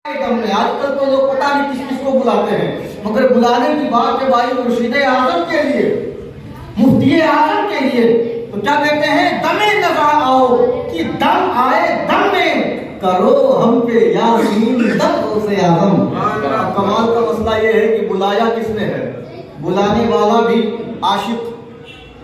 آج کل تو لوگ پتہ نہیں کس کس کو بلاتے ہیں، مگر بلانے کی بات ہے بھائی مرشد اعظم کے لیے، مفتی اعظم کے لیے، تو کیا کہتے ہیں دم نظر آؤ کہ دم آئے دم میں کرو ہم پہ یاسین دم غوث اعظم۔ کمال کا مسئلہ یہ ہے کہ بلایا کس نے ہے؟ بلانے والا بھی عاشق،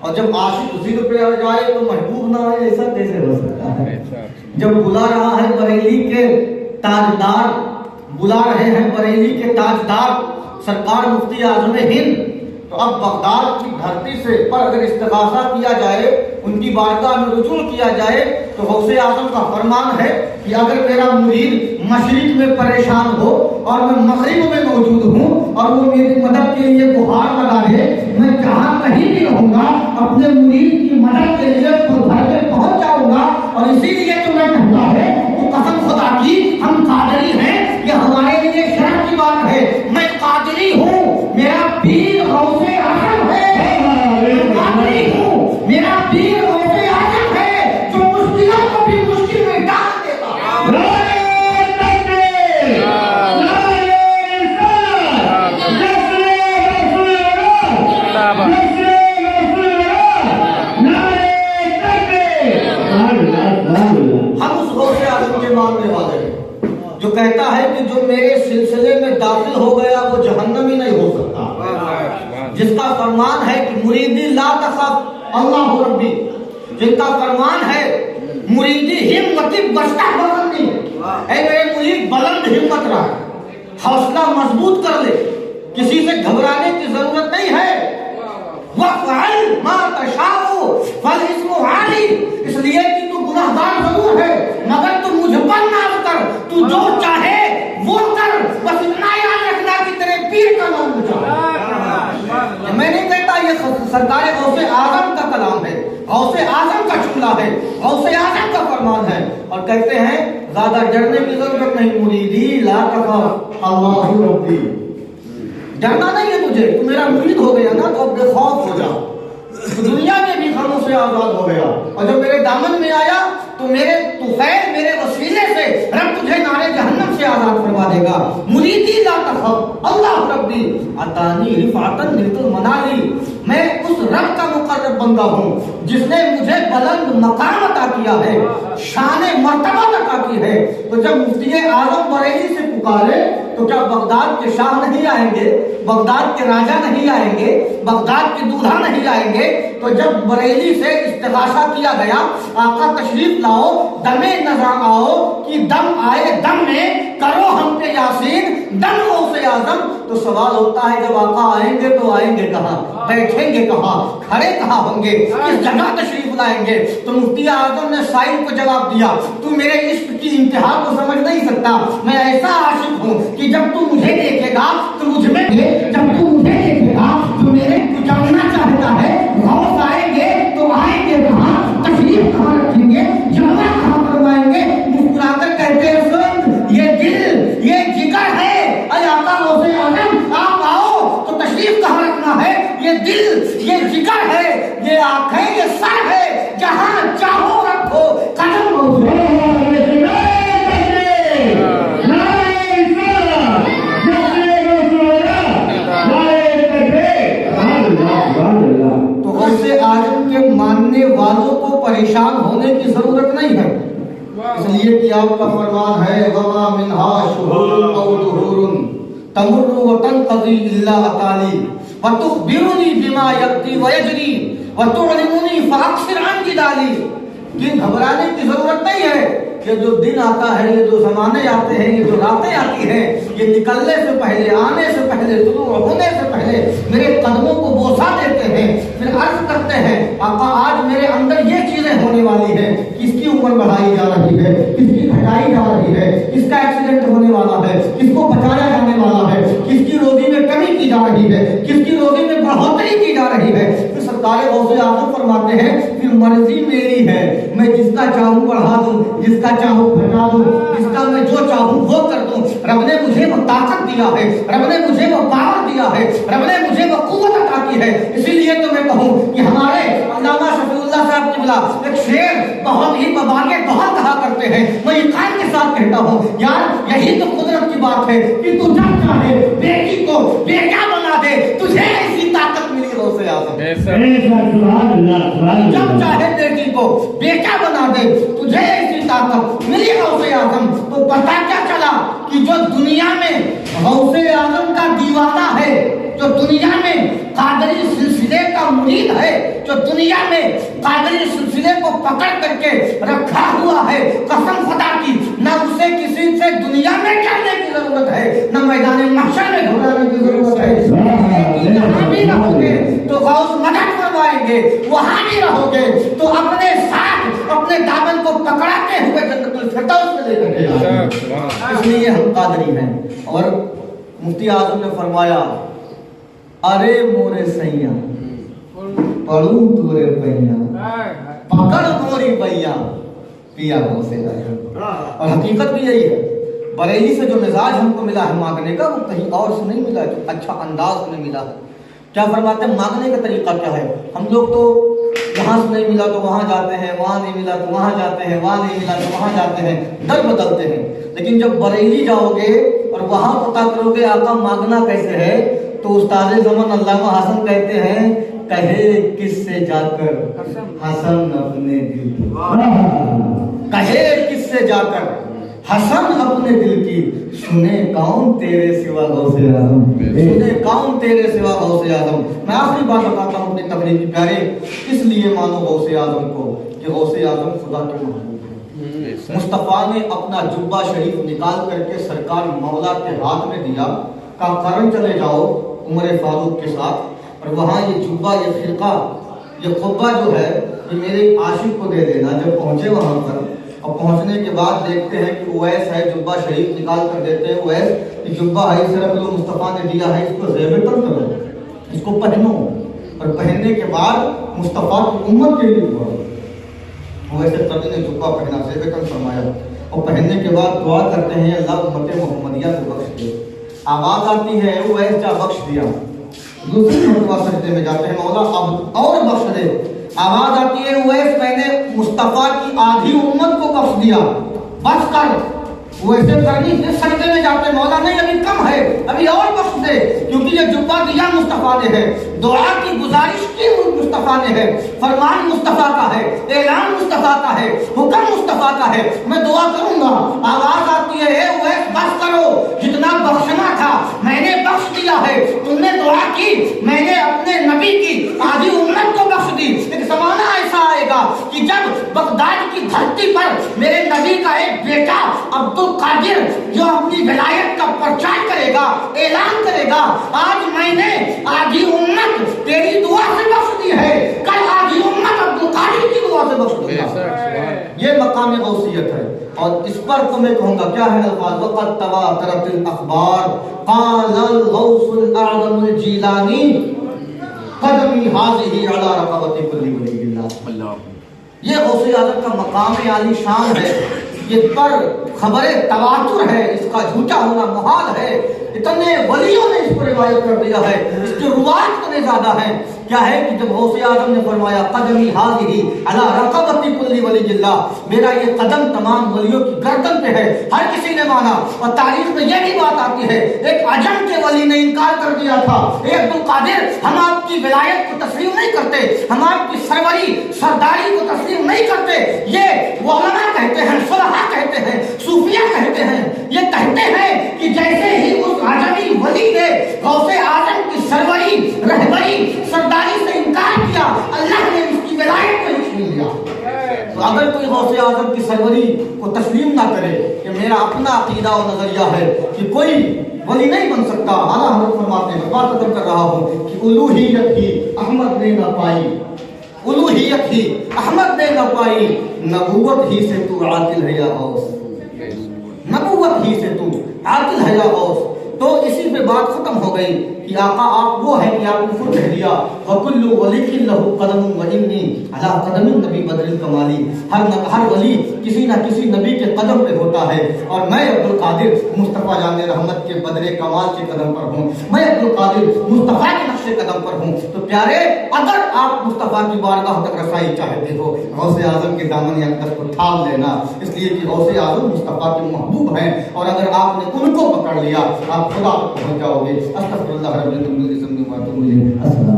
اور جب عاشق ضد پہ آ جائے تو محبوب نہ آئے، ایسا کیسے ہو سکتا ہے؟ جب بلا رہا ہے بریلی کے تاجدار، بلا رہے ہیں بریلی کے تاجدار سرکار مفتی اعظم ہند، تو اب بغداد کی دھرتی سے پر اگر استغاثہ کیا جائے، ان کی بارگاہ میں رجوع کیا جائے، تو غوث اعظم کا فرمان ہے کہ اگر میرا مرید مشرق میں پریشان ہو اور میں مغرب میں موجود ہوں اور وہ میری مدد کے لیے گہار لگائے، میں جہاں کہیں بھی رہوں گا اپنے مرید کی مدد کے لیے گھر پہ پہنچ جاؤں گا۔ اور اسی لیے تو میں کہتا ہے وہ قسم خدا کی ہم قادری ہیں، یہ ہمارے لیے شرف کی بات ہے، میں قادری ہوں، میرا پیر غوث اعظم ہے، میں قادری ہوں، میرا پیر غوث اعظم ہے جو مشکلوں کو بھی مشکل میں ڈال دیتا ہے۔ ہم اس غوث اعظم کے ماننے والے ہیں جو کہتا ہے کہ جو میرے سلسلے میں داخل ہو گیا وہ جہنمی نہیں ہو سکتا، جس کا فرمان ہے کہ مریدی لا تخف اللہ ربی، جن کا فرمان ہے مریدی ہمتی بچتا بلندی، اے میرے مرید بلند ہمت رہا، حوصلہ مضبوط کر لے، کسی سے گھبرانے کی ضرورت نہیں ہے۔ وَفْعَلْ مَا تَشَاءُ فَالْإِثْمُ عَلِي، اس لیے کہ تو گناہ گار ضرور ہے مگر تو مجھ پر ناز کر، تو جو چاہے وہ کر، بس اتنا یاد رکھنا کہ تیرے پیر کا نام بچا۔ میں نہیں کہتا یہ سرکار غوث اعظم کا کلام ہے، غوث اعظم کا جملہ ہے، غوث اعظم کا فرمان ہے، اور کہتے ہیں زیادہ ڈرنے کی ضرورت نہیں، مریدی لا تخف اللہ ربی، ڈرنا نہیں ہے تجھے، تو میرا مرید ہو گیا نا تو اب بے خوف ہو جا، تو دنیا میں بھی غموں سے آزاد ہو گیا، اور جب میرے دامن میں آیا تو میرے طفیل میرے وسیلے سے رب تجھے نارے جہنم سے آزاد فرما دے گا۔ مریدی لا تخف اللہ ربی عطانی رفعتن نلت المنالی، میں اس رب کا مقرب بندہ ہوں جس نے مجھے بلند مقام عطا کیا ہے، شان مرتبہ عطا کی ہے۔ تو جب مفتی اعظم بریلی سے پکارے تو کیا بغداد کے شاہ نہیں آئیں گے، بغداد کے راجہ نہیں آئیں گے، بغداد کے دولہا نہیں آئیں گے؟ تو جب بریلی سے استغاثہ کیا گیا، آقا تشریف لاؤ دم نظر آؤ کہ دم آئے دم میں کرو ہم پہ یاسین دم غوث اعظم، تو سوال ہوتا ہے جب آقا آئیں گے تو آئیں گے کہاں، بیٹھیں گے کہاں، کھڑے کہاں ہوں گے، کس جگہ تشریف لائیں گے؟ تو مفتی اعظم نے سائل کو جواب دیا، تو میرے عشق کی انتہا کو سمجھ نہیں سکتا، میں ایسا عاشق ہوں کہ جب تو مجھے دیکھے گا تو مجھ میں، جب تو مجھے دیکھے گا تو میرے کو جاننا چاہتا ہے، غوث آئیں گے تو آئیں گے کہاں، تشریف کہاں رکھیں گے، جلوہ کہاں فرمائیں گے؟ مسکرا کر کہتے ہیں سن یہ دل یہ جگر ہے، اے آقا غوث اعظم آپ آؤ تو تشریف کہاں رکھنا ہے؟ یہ دل یہ جگر ہے، یہ آنکھیں یہ سر ہے، جہاں چاہو رکھو قدم غوث اعظم کے ماننے والوں کو پریشان ہونے کی ضرورت نہیں ہے، اس لیے کہ آپ کا فرمان ہے وما منها شهور او دهور تمر وتنقضي الا اتالي وتخبرني بما يقضي ويجري وتعلمني فاكثر عن جدالي، کہ گھبرانے کی ضرورت نہیں ہے، یہ جو دن آتا ہے، یہ جو زمانے آتے ہیں، یہ جو راتیں آتی ہیں، یہ نکلنے سے پہلے، آنے سے پہلے، طلوع ہونے سے پہلے میرے قدموں کو بوسہ دیتے ہیں، پھر عرض کرتے ہیں آقا آج میرے اندر یہ چیزیں ہونے والی ہیں، کس کی عمر بڑھائی جا رہی ہے، کس کی گھٹائی جا رہی ہے، کس کا ایکسیڈنٹ ہونے والا ہے، کس کو بچایا جانے والا ہے، کس کی روزی میں کمی کی جا رہی ہے، کس کی روزی میں بڑھوتری کی جا رہی ہے۔ پھر سرکار غوث اعظم فرماتے ہیں پھر مرضی میری ہے، میں جس کا چاہوں بڑھا دوں، جس کا چاہوں گھٹا دوں، جس کا میں جو چاہوں وہ کر دوں۔ رب نے مجھے وہ طاقت دیا ہے، رب نے مجھے وہ پاور دیا ہے، رب نے مجھے وہ قوت عطا کی ہے۔ اسی لیے تو میں کہوں کہ ہمارے علامہ شفیع اللہ صاحب قبلہ ایک شعر बहुत ही बागे बहुत कहा करते हैं, मैं इकान के साथ कहता हूँ यार यही तो कुदरत की बात है कि तू जब चाहे बेटी को बेटा बना दे, तुझे ऐसी ताकत मिली गौसे आजम। जब चाहे बेटी को बेटा बना दे, तुझे ऐसी ताकत मिली गौसे आजम। तो पता क्या चला कि जो दुनिया में गौसे आजम का दीवाना है, जो दुनिया में कादरी सिलसिले का मुरीद है, जो दुनिया में कादरी सिलसिले को पकड़ करके रखा हुआ है, कसम खुदा की न उसे किसी से दुनिया में करने की जरूरत है, न मैदान महशर में घबराने की जरूरत है। जहाँ भी रहोगे तो गौस मदद करवाएंगे, वहाँ भी रहोगे तो अपने साथ अपने दामन को पकड़ाते हुए जन्नतुल फिरदौस में लेकर के जाएंगे। इसलिए हम कादरी हैं। और मुफ्ती आजम ने फरमाया, अरे मोरे सैया पढ़ू तोरे पैया, पकड़ मोरी पैया पिया गौसे आजम। और हकीकत भी यही है, बरेली से जो मिजाज हमको मिला है मांगने का, वो कहीं और से नहीं मिला, जो अच्छा अंदाज में मिला है। क्या फरमाते हैं, मांगने का तरीका क्या है? हम लोग तो यहाँ से नहीं मिला तो वहाँ जाते हैं, वहाँ नहीं मिला तो वहाँ जाते हैं, वहाँ नहीं मिला तो वहाँ जाते हैं, दर बदलते हैं। लेकिन जब बरेली जाओगे और वहाँ पता करोगे आका मांगना कैसे है, तो उस्ताद ज़मान अल्लामा हसन कहते हैं, कहे किससे जाकर हसन अपने दिल की, कहे किससे जाकर हसन अपने दिल की, सुने कौन तेरे सिवा गौसे आजम, सुने कौन तेरे सिवा गौसे आजम। मैं आखिरी बात बताता हूँ अपनी तकरीर की प्यारे, इसलिए मानो गौसे आजम को कि गौसे आजम खुदा के महबूब है। मुस्तफ़ा ने अपना जुब्बा शरीफ निकाल करके सरकार मौला के हाथ में दिया, कहा करन चले जाओ उमर फारूक के साथ, और वहाँ ये जुब्बा, ये फिरका, ये खुब्बा जो है ये मेरे आशिक को दे देना। जब पहुँचे वहाँ पर और पहुँचने के बाद देखते हैं कि उवैस है, जुब्बा शरीफ निकाल कर देते हैं, उवैस ये जुब्बा है, सिर्फ जो मुस्तफ़ा ने दिया है इसको ज़ेबतन करो, इसको पहनो, और पहनने के बाद मुस्तफ़ा की उम्मत के लिए दुआ। वैसे कभी ने जुब्बा पहना, ज़ेबतन फरमाया, और पहनने के बाद दुआ करते हैं अल्लाह उम्मत मोहम्मदिया को बख्श दे। आवाज़ आती है उवैस जा बख्श दिया, दूसरी मरतबा सजदे में जाते हैं, मौला अब और बख्श दे। आवाज आती है उवैस मैंने मुस्तफा की आधी उम्मत को बख्श दिया, बस कर। वैसे करनी फिर सजदे में जाते, मौला नहीं अभी कम है, अभी और बख्श दे, क्योंकि ये जुब्बा दिया मुस्तफा ने है, दुआ की गुजारिश की मुस्तफा ने है, फरमान मुस्तफा का है, ऐलान मुस्तफा का है, हुक्म मुस्तफा का है, मैं दुआ करूंगा। आवाज आती है उवैस बस करो, जितना बख्शना था मैंने बख्श दिया है, तुमने दुआ की, मैंने अपने नबी की आधी उम्मत को बख्श दी। एक जमाना ऐसा आएगा कि जब बगदाद की धरती पर मेरे नबी का एक बेटा अब्दुल कादिर जो अपनी विलायत का प्रचार करेगा, ऐलान करेगा, आज मैंने आधी उम्मत तेरी दुआ से बख्श दी है, कल आधी उम्मत अब्दुल कादिर की दुआ से बख्श दूंगा। ये मकाम गौसियत है। और इस पर तो मैं कहूंगा क्या है अल्फाज, वक़द तवातरतिल अखबार क़ालल गौसुल आज़मुल जीलानी क़दमी हाज़िही अला रक़बति कुल्ली वलिय्यिल्लाह। ये गौसे आज़म का मकाम आली शान है, ये पर खबरें तवातुर है, इसका झूठा होना मुहाल है। इतने वलियों ने इस पर रिवायत कर दिया है, इसके रुवात इतने ज्यादा हैं। क्या है कि जब गौसे आज़म ने फरमाया क़दमी हाज़िही अला रक़बति कुल्ली वलिय्यिल्लाह, मेरा ये कदम तमाम वलियों की गर्दन पे है, हर किसी ने माना। और तारीख में यह भी बात आती है, एक अजम के वली ने इनकार कर दिया था, अब्दुल कादिर हम आपकी विलायत को तस्लीम नहीं करते, हम आपकी सरवरी सरदारी को तस्लीम नहीं करते। ये उलमा कहते हैं, सुलहा कहते हैं, सूफिया कहते हैं, ये कहते हैं कि जैसे ही उस आजमी वली ने गौसे आज़म की सरवरी रहबरी सरदारी से इनकार किया, अल्लाह ने उसकी विलायत को ही छीन लिया। तो अगर कोई गौसे आज़म की सरवरी को तस्लीम ना करे, कि मेरा अपना अकीदा और नजरिया है कि कोई वली नहीं बन सकता, आला हज़रत फरमाते हैं, बात खत्म कर रहा हूँ कि उलूहियत ही अहमद ने न पाई, उलूहियत ही अहमद ने न पाई, नबूवत ही से तू आतिल है या गौस, नबूवत ही से तू आतिल है या गौस। तो इसी पे बात खत्म हो गई कि आका आप वो है कि आपने खुद कह दिया वकुल्लु वलिकिन लहु कदम व इन्नी अला कदमिन नबी बदरिल कमाली। हर वली किसी ना किसी नबी के कदम पे होता है और मैं अब्दुल कादिर मुस्तफ़ा जाने रहमत के बदरे कमाल के कदम पर हूँ, मैं अब्दुल कादिर मुस्तफ़ा के नक्शे कदम पर हूँ। तो प्यारे, अगर आप मुस्तफ़ा की बारगाह तक रसाई चाहते हो, गौसे आज़म के दामन अक़दस को थाम लेना, इसलिए कि गौसे आज़म मुस्तफ़ा के महबूब हैं और अगर आपने उनको पकड़ लिया आप खुदा तक पहुँच जाओगे। अस्तग़फिरुल्लाह रब्बिल अज़ीम व अतूबु इलैह।